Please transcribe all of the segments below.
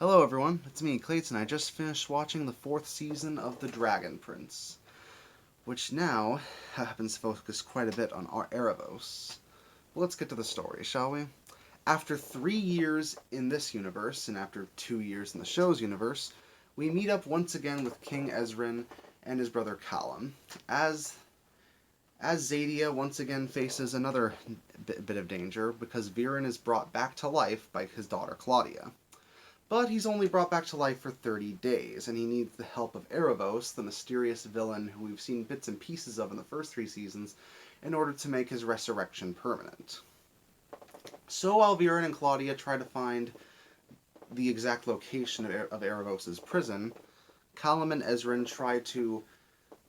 Hello everyone, it's me, Clayton. I just finished watching the fourth season of The Dragon Prince, which now happens to focus quite a bit on Erebos. But let's get to the story, shall we? After 3 years in this universe, and after 2 years in the show's universe, we meet up once again with King Ezrin and his brother Callum, as Zadia once again faces another bit of danger because Viren is brought back to life by his daughter Claudia. But he's only brought back to life for 30 days, and he needs the help of Erebos, the mysterious villain who we've seen bits and pieces of in the first 3 seasons, in order to make his resurrection permanent. So while Viren and Claudia try to find the exact location of Erebos' prison, Callum and Ezrin try to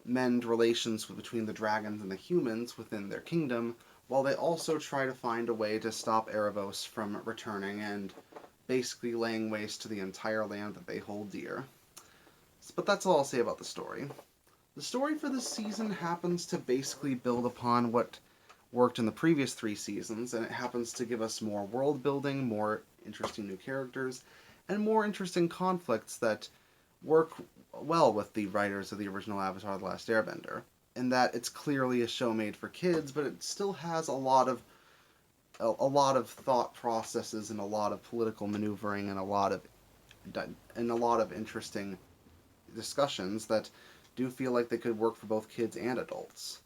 mend relations between the dragons and the humans within their kingdom, while they also try to find a way to stop Erebos from returning and basically laying waste to the entire land that they hold dear. But that's all I'll say about the story. The story for this season happens to basically build upon what worked in the previous 3 seasons, and it happens to give us more world building, more interesting new characters, and more interesting conflicts that work well with the writers of the original Avatar: The Last Airbender. In that it's clearly a show made for kids, but it still has a lot of thought processes and a lot of political maneuvering and a lot of interesting discussions that do feel like they could work for both kids and adults.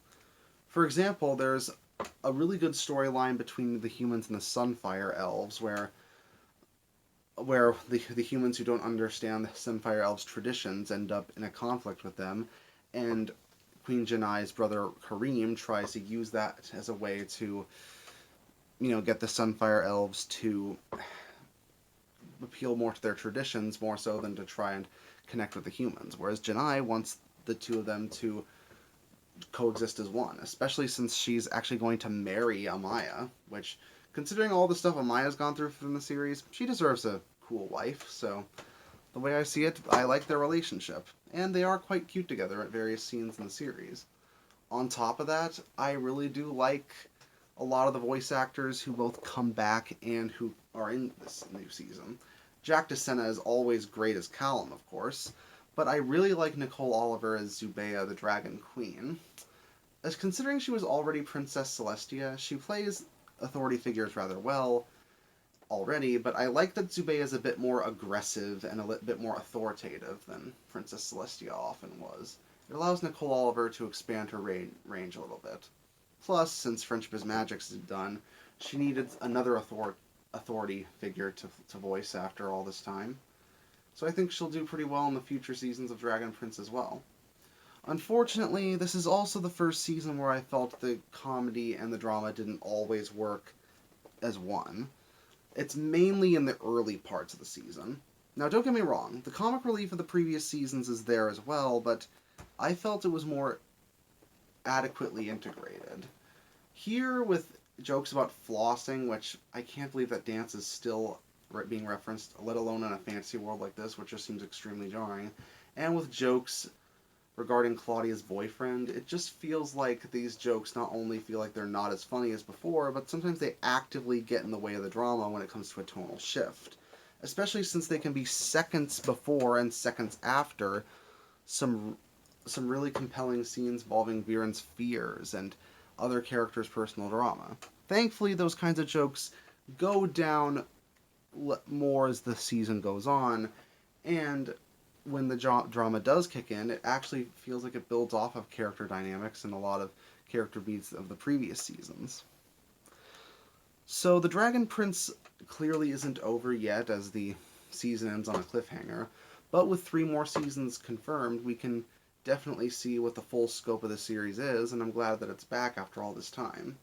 For example, there's a really good storyline between the humans and the Sunfire Elves where the humans who don't understand the Sunfire Elves' traditions end up in a conflict with them, and Queen Janai's brother Kareem tries to use that as a way to get the Sunfire Elves to appeal more to their traditions more so than to try and connect with the humans. Whereas Janai wants the two of them to coexist as one, especially since she's actually going to marry Amaya, which, considering all the stuff Amaya's gone through from the series, she deserves a cool wife. So, the way I see it, I like their relationship. And they are quite cute together at various scenes in the series. On top of that, I really do like a lot of the voice actors who both come back and who are in this new season. Jack DeSena is always great as Callum, of course, but I really like Nicole Oliver as Zubeia, the Dragon Queen. As considering she was already Princess Celestia, she plays authority figures rather well already, but I like that Zubeia is a bit more aggressive and a bit more authoritative than Princess Celestia often was. It allows Nicole Oliver to expand her range a little bit. Plus, since Friendship is Magic's is done, she needed another authority figure to voice after all this time. So I think she'll do pretty well in the future seasons of Dragon Prince as well. Unfortunately, this is also the first season where I felt the comedy and the drama didn't always work as one. It's mainly in the early parts of the season. Now, don't get me wrong, the comic relief of the previous seasons is there as well, but I felt it was more adequately integrated. Here, with jokes about flossing, which I can't believe that dance is still being referenced, let alone in a fantasy world like this, which just seems extremely jarring, and with jokes regarding Claudia's boyfriend, it just feels like these jokes not only feel like they're not as funny as before, but sometimes they actively get in the way of the drama when it comes to a tonal shift. Especially since they can be seconds before and seconds after some really compelling scenes involving Viren's fears and other characters' personal drama. Thankfully, those kinds of jokes go down more as the season goes on, and when the drama does kick in, it actually feels like it builds off of character dynamics and a lot of character beats of the previous seasons. So the Dragon Prince clearly isn't over yet, as the season ends on a cliffhanger, but with 3 more seasons confirmed, we can definitely see what the full scope of the series is, and I'm glad that it's back after all this time.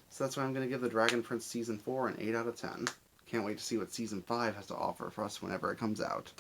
So that's why I'm going to give The Dragon Prince Season 4 an 8 out of 10. Can't wait to see what Season 5 has to offer for us whenever it comes out.